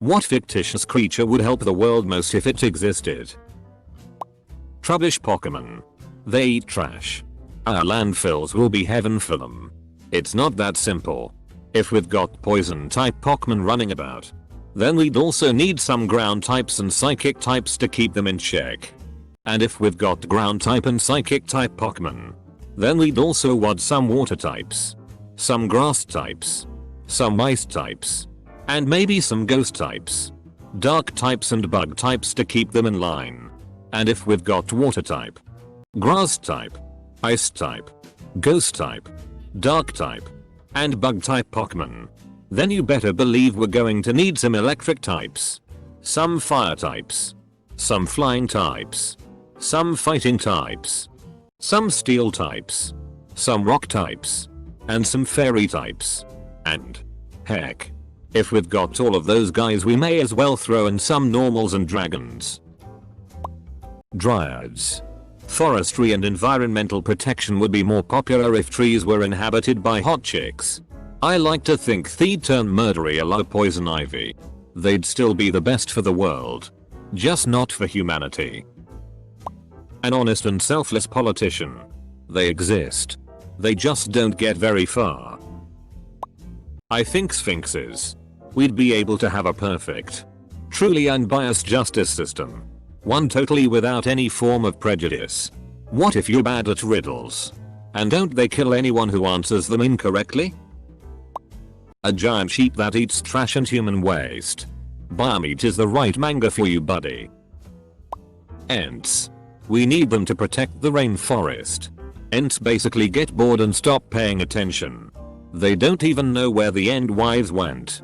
What fictitious creature would help the world most if it existed? Trubbish Pokemon. They eat trash. Our landfills will be heaven for them. It's not that simple. If we've got poison type Pokemon running about, then we'd also need some ground types and psychic types to keep them in check. And if we've got ground type and psychic type Pokemon, then we'd also want some water types, some grass types, some ice types, and maybe some ghost types, dark types and bug types to keep them in line. And if we've got water type, grass type, ice type, ghost type, dark type, and bug type Pokemon, then you better believe we're going to need some electric types, some fire types, some flying types, some fighting types, some steel types, some rock types, and some fairy types. And, heck, if we've got all of those guys, we may as well throw in some normals and dragons. Dryads. Forestry and environmental protection would be more popular if trees were inhabited by hot chicks. I like to think they'd turn murdery a la poison ivy. They'd still be the best for the world, just not for humanity. An honest and selfless politician. They exist. They just don't get very far. I think sphinxes. We'd be able to have a perfect, truly unbiased justice system. One totally without any form of prejudice. What if you're bad at riddles? And don't they kill anyone who answers them incorrectly? A giant sheep that eats trash and human waste. Biomeat is the right manga for you, buddy. Ents. We need them to protect the rainforest. Ents basically get bored and stop paying attention. They don't even know where the end wives went.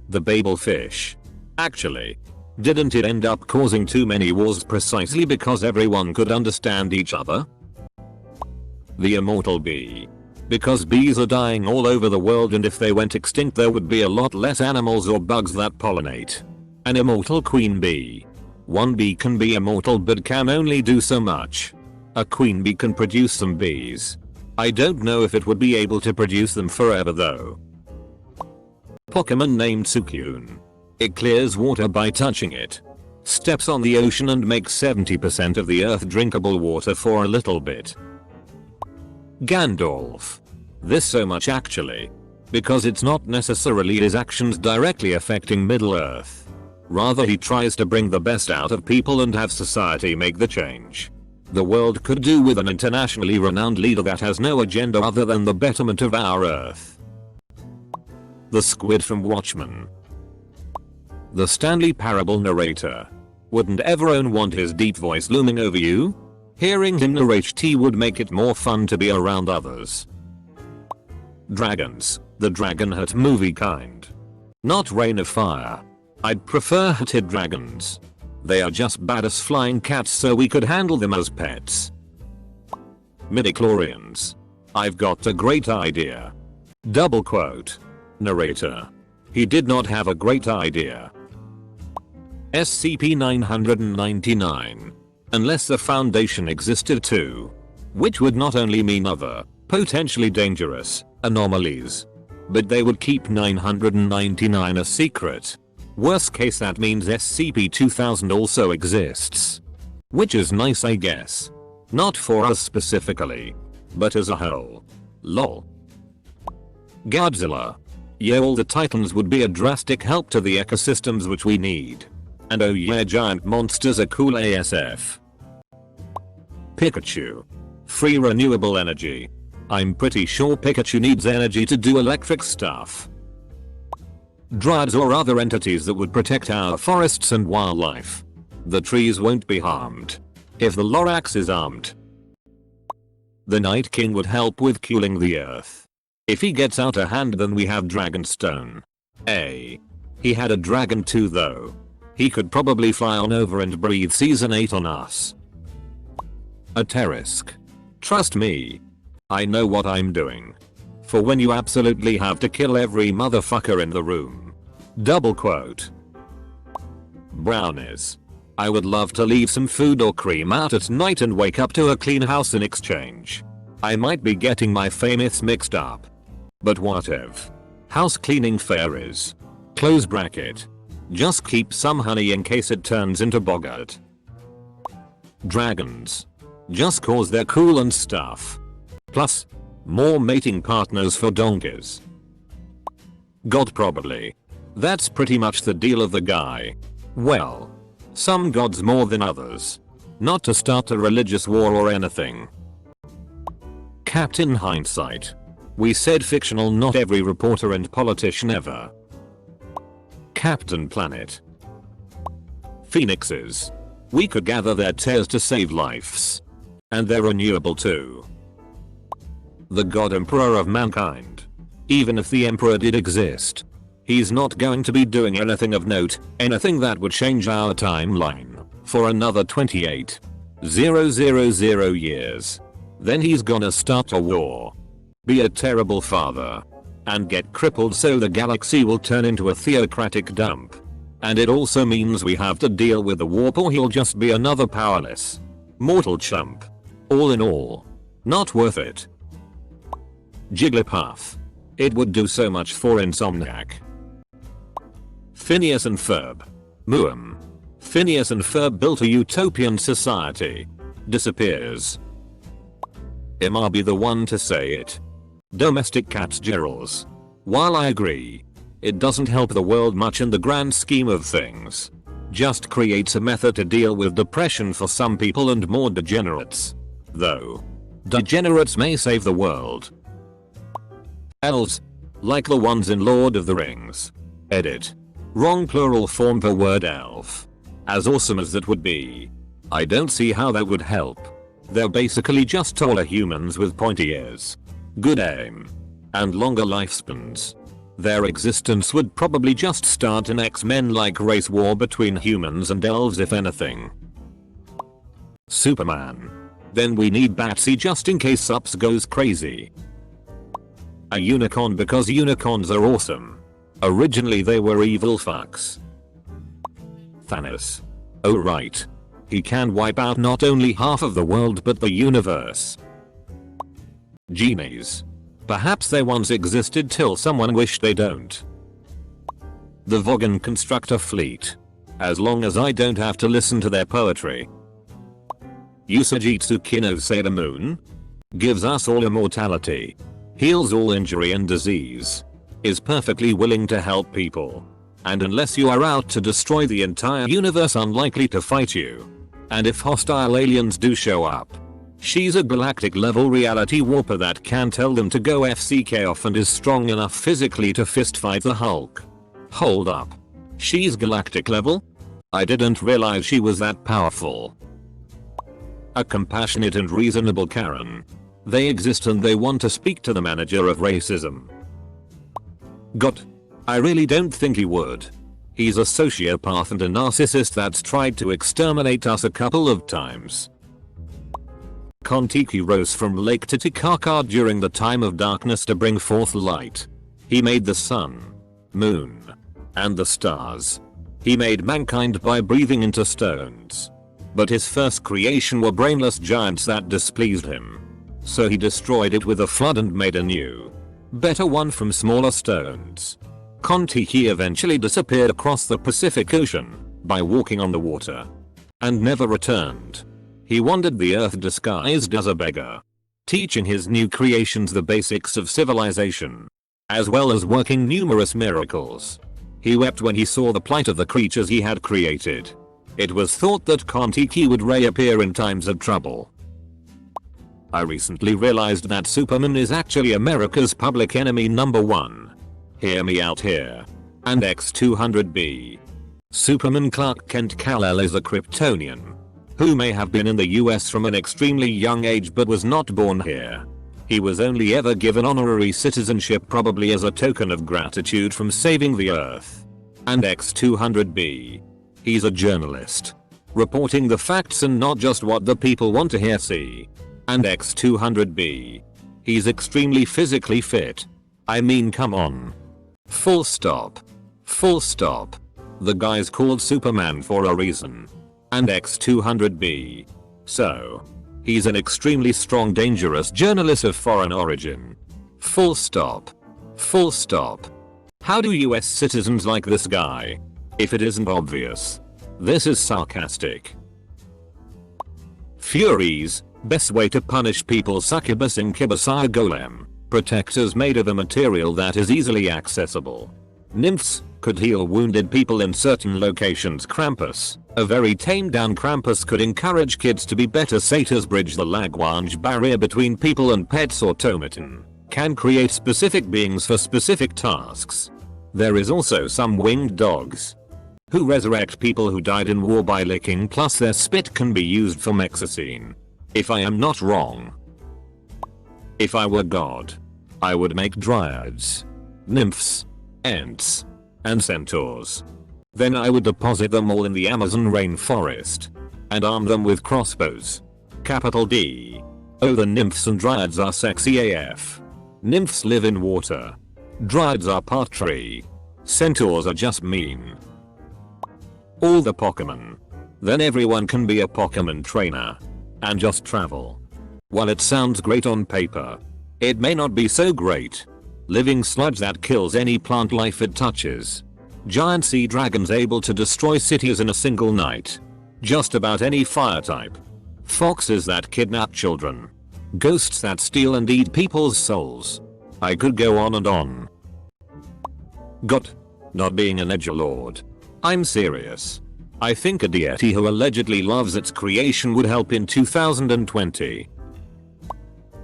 The Babel fish. Actually, didn't it end up causing too many wars precisely because everyone could understand each other? The immortal bee. Because bees are dying all over the world, and if they went extinct there would be a lot less animals or bugs that pollinate. An immortal queen bee. One bee can be immortal but can only do so much. A queen bee can produce some bees. I don't know if it would be able to produce them forever though. Pokemon named Suicune. It clears water by touching it. Steps on the ocean and makes 70% of the earth drinkable water for a little bit. Gandalf. This so much actually. Because it's not necessarily his actions directly affecting Middle-earth. Rather he tries to bring the best out of people and have society make the change. The world could do with an internationally renowned leader that has no agenda other than the betterment of our Earth. The squid from Watchmen. The Stanley Parable narrator. Wouldn't everyone want his deep voice looming over you? Hearing him narrate would make it more fun to be around others. Dragons. The Dragon Hut movie kind. Not Rain of Fire. I'd prefer hutted dragons. They are just badass flying cats, so we could handle them as pets. Midichlorians. I've got a great idea. Double quote. Narrator. He did not have a great idea. SCP-999. Unless the Foundation existed too. Which would not only mean other, potentially dangerous, anomalies, but they would keep 999 a secret. Worst case that means SCP-2000 also exists. Which is nice, I guess. Not for us specifically, but as a whole. Lol. Godzilla. Yeah, all the titans would be a drastic help to the ecosystems which we need. And oh yeah, giant monsters are cool ASF. Pikachu. Free renewable energy. I'm pretty sure Pikachu needs energy to do electric stuff. Dryads or other entities that would protect our forests and wildlife. The trees won't be harmed. If the Lorax is armed. The Night King would help with cooling the earth. If he gets out of hand then we have Dragonstone. He had a dragon too though. He could probably fly on over and breathe season 8 on us. A Terisk. Trust me. I know what I'm doing. For when you absolutely have to kill every motherfucker in the room. Double quote. Brownies. I would love to leave some food or cream out at night and wake up to a clean house in exchange. I might be getting my famous mixed up. But what if? House cleaning fairies. Close bracket. Just keep some honey in case it turns into boggart. Dragons. Just cause they're cool and stuff. Plus, more mating partners for donkeys. God probably. That's pretty much the deal of the guy. Well, some gods more than others. Not to start a religious war or anything. Captain Hindsight. We said fictional, not every reporter and politician ever. Captain Planet. Phoenixes. We could gather their tears to save lives. And they're renewable too. The God Emperor of mankind. Even if the Emperor did exist, he's not going to be doing anything of note, anything that would change our timeline, for another 28,000 years. Then he's gonna start a war. Be a terrible father. And get crippled so the galaxy will turn into a theocratic dump. And it also means we have to deal with the warp, or he'll just be another powerless mortal chump. All in all, not worth it. Jigglypuff. It would do so much for Insomniac. Phineas and Ferb. Muum. Phineas and Ferb built a utopian society. Disappears. Am I be the one to say it? Domestic cats Gerals. While I agree, it doesn't help the world much in the grand scheme of things. Just creates a method to deal with depression for some people and more degenerates. Though, degenerates may save the world. Elves. Like the ones in Lord of the Rings. Edit. Wrong plural form per word elf. As awesome as that would be, I don't see how that would help. They're basically just taller humans with pointy ears, good aim, and longer lifespans. Their existence would probably just start an X-Men-like race war between humans and elves if anything. Superman. Then we need Batsy just in case Sups goes crazy. A unicorn because unicorns are awesome. Originally they were evil fucks. Thanos. Oh right. He can wipe out not only half of the world but the universe. Genies. Perhaps they once existed till someone wished they don't. The Vogon Constructor Fleet. As long as I don't have to listen to their poetry. Usajitsu Kino Sailor Moon. Gives us all immortality. Heals all injury and disease. Is perfectly willing to help people. And unless you are out to destroy the entire universe, unlikely to fight you. And if hostile aliens do show up, she's a galactic level reality warper that can tell them to go FCK off and is strong enough physically to fistfight the Hulk. Hold up. She's galactic level? I didn't realize she was that powerful. A compassionate and reasonable Karen. They exist and they want to speak to the manager of racism. God. I really don't think he would. He's a sociopath and a narcissist that's tried to exterminate us a couple of times. Kon-Tiki rose from Lake Titicaca during the time of darkness to bring forth light. He made the sun, moon, and the stars. He made mankind by breathing into stones. But his first creation were brainless giants that displeased him. So he destroyed it with a flood and made a new, better one from smaller stones. Kon-Tiki eventually disappeared across the Pacific Ocean by walking on the water. And never returned. He wandered the earth disguised as a beggar, teaching his new creations the basics of civilization, as well as working numerous miracles. He wept when he saw the plight of the creatures he had created. It was thought that Kon-Tiki would reappear in times of trouble. I recently realized that Superman is actually America's public enemy #1. Hear me out here. And X200B. Superman Clark Kent Kal-El is a Kryptonian who may have been in the US from an extremely young age but was not born here. He was only ever given honorary citizenship, probably as a token of gratitude from saving the Earth. And X200B. He's a journalist, reporting the facts and not just what the people want to hear. See. And X200B. He's extremely physically fit. I mean, come on. Full stop. Full stop. The guy's called Superman for a reason. And X200B. So, he's an extremely strong, dangerous journalist of foreign origin. Full stop. Full stop. How do US citizens like this guy? If it isn't obvious. This is sarcastic. Furies, best way to punish people. Succubus incubus are golem, protectors made of a material that is easily accessible. Nymphs, could heal wounded people in certain locations. Krampus, a very tamed down Krampus could encourage kids to be better. Satyrs bridge the language barrier between people and pets. Automaton can create specific beings for specific tasks. There is also some winged dogs who resurrect people who died in war by licking, plus their spit can be used for mexicine. If I am not wrong. If I were God, I would make dryads, nymphs, ents, and centaurs. Then I would deposit them all in the Amazon rainforest and arm them with crossbows. Capital D. Oh, the nymphs and dryads are sexy AF. Nymphs live in water. Dryads are part tree. Centaurs are just mean. All the Pokemon. Then everyone can be a Pokemon trainer and just travel. While it sounds great on paper, it may not be so great. Living sludge that kills any plant life it touches. Giant sea dragons able to destroy cities in a single night. Just about any fire type. Foxes that kidnap children. Ghosts that steal and eat people's souls. I could go on and on. God. Not being an edgelord. I'm serious. I think a deity who allegedly loves its creation would help in 2020.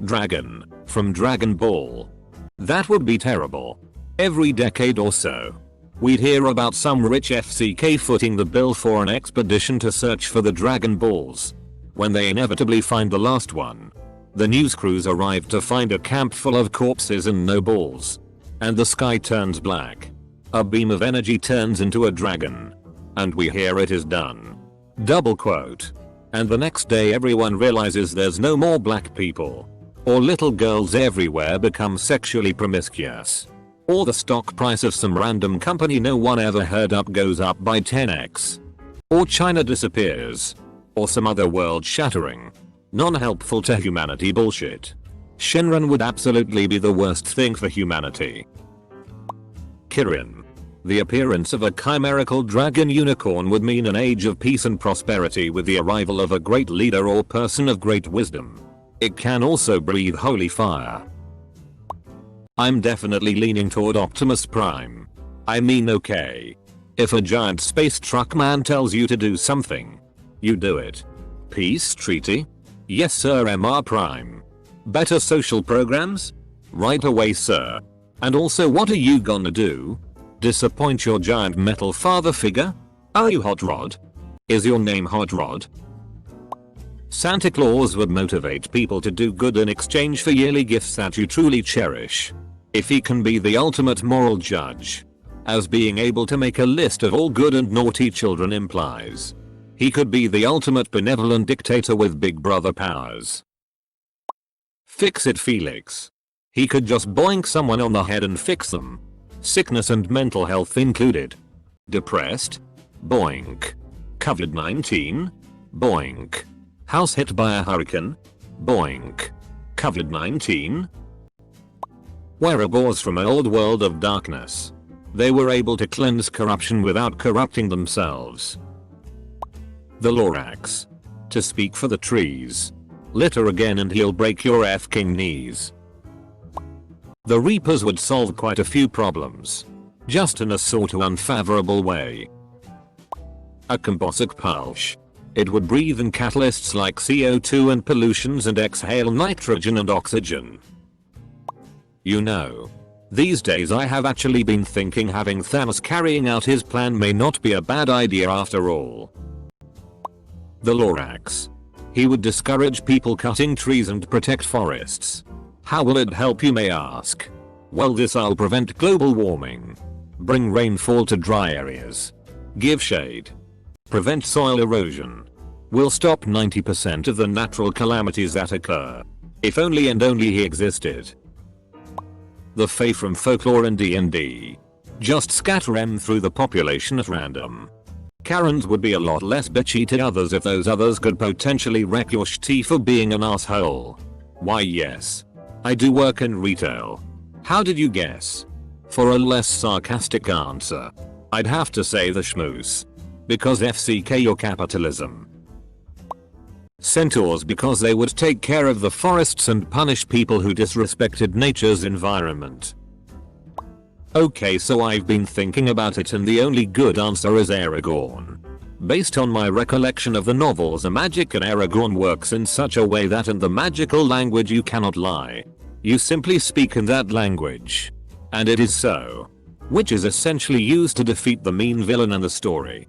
Dragon. From Dragon Ball. That would be terrible. Every decade or so, we'd hear about some rich FCK footing the bill for an expedition to search for the Dragon Balls. When they inevitably find the last one, the news crews arrive to find a camp full of corpses and no balls. And the sky turns black. A beam of energy turns into a dragon. And we hear it is done. Double quote. And the next day everyone realizes there's no more black people. Or little girls everywhere become sexually promiscuous. Or the stock price of some random company no one ever heard up goes up by 10x. Or China disappears. Or some other world shattering, non-helpful to humanity bullshit. Shenron would absolutely be the worst thing for humanity. Kirin. The appearance of a chimerical dragon unicorn would mean an age of peace and prosperity with the arrival of a great leader or person of great wisdom. It can also breathe holy fire. I'm definitely leaning toward Optimus Prime. I mean, okay. If a giant space truck man tells you to do something, you do it. Peace treaty? Yes sir, MR Prime. Better social programs? Right away sir. And also, what are you gonna do? Disappoint your giant metal father figure? Are you Hot Rod? Is your name Hot Rod? Santa Claus would motivate people to do good in exchange for yearly gifts that you truly cherish. If he can be the ultimate moral judge, as being able to make a list of all good and naughty children implies, he could be the ultimate benevolent dictator with Big Brother powers. Fix it Felix. He could just boink someone on the head and fix them. Sickness and mental health included. Depressed? Boink. COVID-19? Boink. House hit by a hurricane? Boink. COVID-19? Wereabores from an old world of darkness. They were able to cleanse corruption without corrupting themselves. The Lorax. To speak for the trees. Litter again and he'll break your f-king knees. The Reapers would solve quite a few problems. Just in a sort of unfavorable way. A composite pulse. It would breathe in catalysts like CO2 and pollutions and exhale nitrogen and oxygen. You know, these days I have actually been thinking having Thanos carrying out his plan may not be a bad idea after all. The Lorax. He would discourage people cutting trees and protect forests. How will it help, you may ask? Well, this'll prevent global warming. Bring rainfall to dry areas. Give shade. Prevent soil erosion. Will stop 90% of the natural calamities that occur. If only and only he existed. The Fae from folklore and D&D. Just scatter them through the population at random. Karens would be a lot less bitchy to others if those others could potentially wreck your shitty for being an asshole. Why yes. I do work in retail. How did you guess? For a less sarcastic answer, I'd have to say the schmooze. Because FCK your capitalism. Centaurs because they would take care of the forests and punish people who disrespected nature's environment. Okay, so I've been thinking about it and the only good answer is Aragorn. Based on my recollection of the novels, the magic in Aragorn works in such a way that in the magical language you cannot lie. You simply speak in that language. And it is so. Which is essentially used to defeat the mean villain in the story.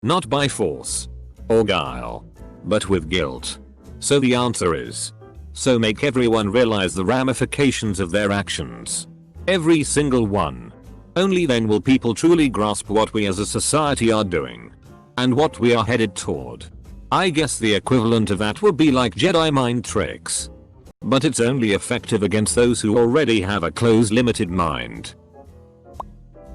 Not by force. Or guile. But with guilt. So the answer is. So make everyone realize the ramifications of their actions. Every single one. Only then will people truly grasp what we as a society are doing. And what we are headed toward. I guess the equivalent of that would be like Jedi mind tricks. But it's only effective against those who already have a closed limited mind.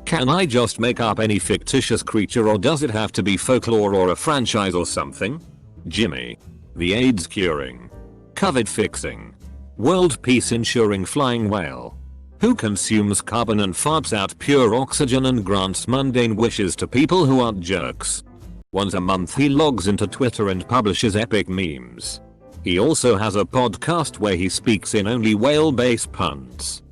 Can I just make up any fictitious creature or does it have to be folklore or a franchise or something? Jimmy. The AIDS curing. COVID fixing. World peace ensuring flying whale. Who consumes carbon and farts out pure oxygen and grants mundane wishes to people who aren't jerks. Once a month he logs into Twitter and publishes epic memes. He also has a podcast where he speaks in only whale-based puns.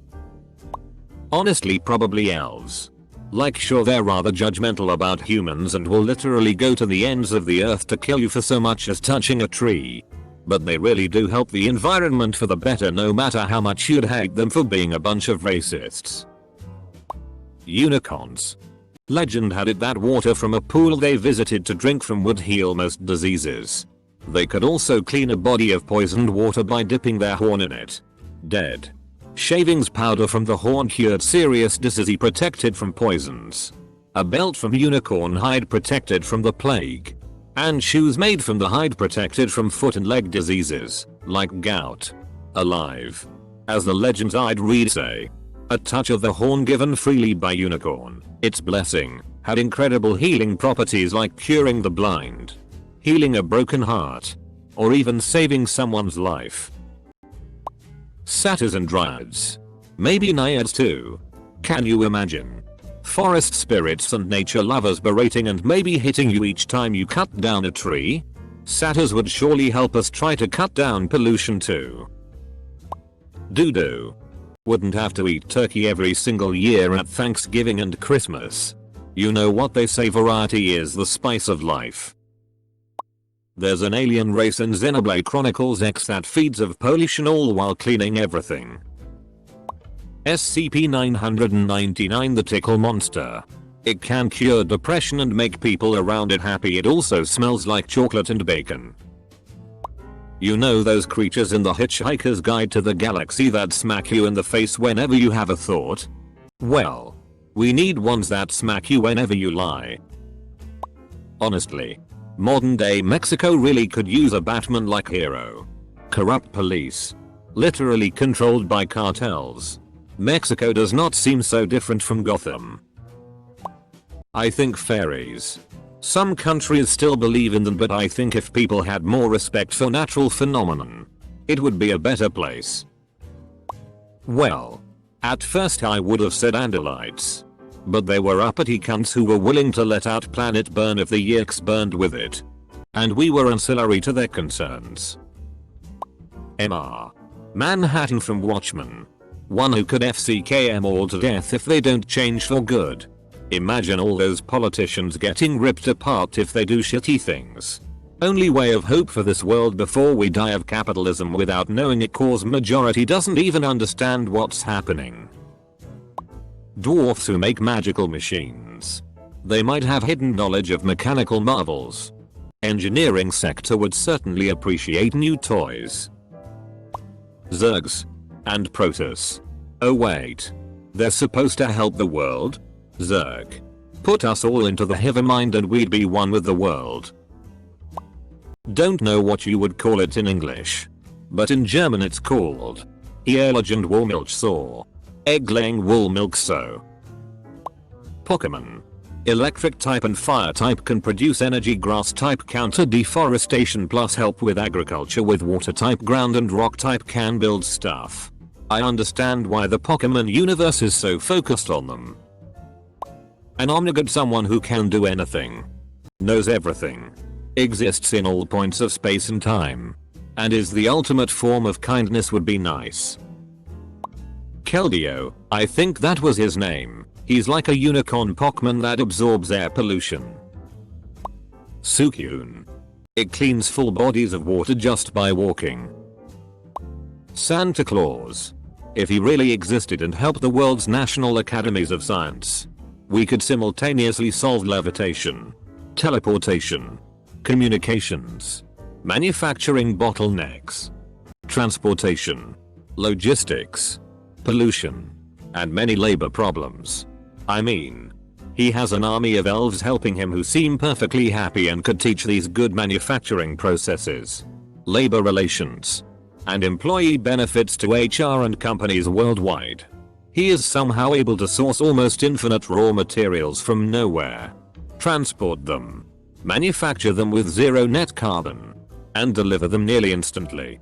Honestly, probably elves. Like, sure, they're rather judgmental about humans and will literally go to the ends of the earth to kill you for so much as touching a tree. But they really do help the environment for the better, no matter how much you'd hate them for being a bunch of racists. Unicorns. Legend had it that water from a pool they visited to drink from would heal most diseases. They could also clean a body of poisoned water by dipping their horn in it. Dead. Shavings powder from the horn cured serious disease protected from poisons. A belt from unicorn hide protected from the plague. And shoes made from the hide protected from foot and leg diseases, like gout. Alive. As the legends I'd read say. A touch of the horn given freely by unicorn, its blessing, had incredible healing properties like curing the blind, healing a broken heart, or even saving someone's life. Satyrs and dryads. Maybe naiads too. Can you imagine? Forest spirits and nature lovers berating and maybe hitting you each time you cut down a tree? Satyrs would surely help us try to cut down pollution too. Doo-doo. Wouldn't have to eat turkey every single year at Thanksgiving and Christmas. You know what they say, variety is the spice of life. There's an alien race in Xenoblade Chronicles X that feeds of pollution all while cleaning everything. SCP-999 the tickle monster. It can cure depression and make people around it happy. It also smells like chocolate and bacon. You know those creatures in the Hitchhiker's Guide to the Galaxy that smack you in the face whenever you have a thought? Well, we need ones that smack you whenever you lie. Honestly, modern day Mexico really could use a Batman-like hero. Corrupt police. Literally controlled by cartels. Mexico does not seem so different from Gotham. I think fairies. Some countries still believe in them, but I think if people had more respect for natural phenomenon, it would be a better place. Well, at first I would have said Andalites. But they were uppity cunts who were willing to let out planet burn if the Yerks burned with it. And we were ancillary to their concerns. MR. Manhattan from Watchmen. One who could FCK 'em all to death if they don't change for good. Imagine all those politicians getting ripped apart if they do shitty things. Only way of hope for this world before we die of capitalism without knowing it, cause majority doesn't even understand what's happening. Dwarfs who make magical machines. They might have hidden knowledge of mechanical marvels. Engineering sector would certainly appreciate new toys. Zergs. And Protoss. Oh wait. They're supposed to help the world? Zerg. Put us all into the Hivermind and we'd be one with the world. Don't know what you would call it in English. But in German it's called Ehrlegend Wohlmilchsau. Egg-laying wool milk so. Pokemon. Electric type and fire type can produce energy. Grass type counter deforestation plus help with agriculture. With water type ground and rock type can build stuff. I understand why the Pokemon universe is so focused on them. An omnigod, someone who can do anything, knows everything, exists in all points of space and time, and is the ultimate form of kindness would be nice. Keldeo, I think that was his name. He's like a unicorn Pokemon that absorbs air pollution. Suicune. It cleans full bodies of water just by walking. Santa Claus. If he really existed and helped the world's national academies of science, we could simultaneously solve levitation, teleportation, communications, manufacturing bottlenecks, transportation, logistics, pollution, and many labor problems. I mean, he has an army of elves helping him who seem perfectly happy and could teach these good manufacturing processes, labor relations, and employee benefits to HR and companies worldwide. He is somehow able to source almost infinite raw materials from nowhere, transport them, manufacture them with zero net carbon, and deliver them nearly instantly.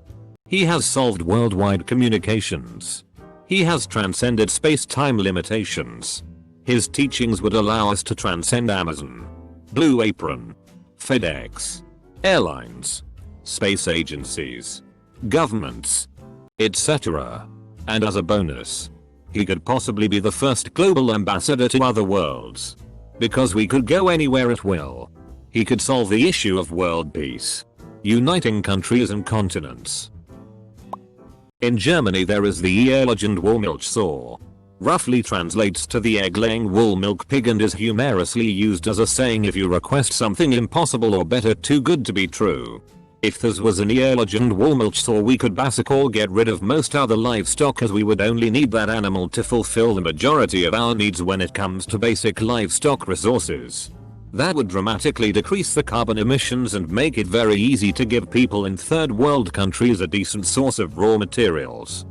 He has solved worldwide communications. He has transcended space-time limitations. His teachings would allow us to transcend Amazon, Blue Apron, FedEx, airlines, space agencies, governments, etc. And as a bonus, he could possibly be the first global ambassador to other worlds. Because we could go anywhere at will. He could solve the issue of world peace, uniting countries and continents. In Germany there is the eierlegend Wollmilchsau. Roughly translates to the egg-laying wool milk pig and is humorously used as a saying if you request something impossible or better too good to be true. If this was an eierlegend Wollmilchsau, we could basically get rid of most other livestock, as we would only need that animal to fulfill the majority of our needs when it comes to basic livestock resources. That would dramatically decrease the carbon emissions and make it very easy to give people in third world countries a decent source of raw materials.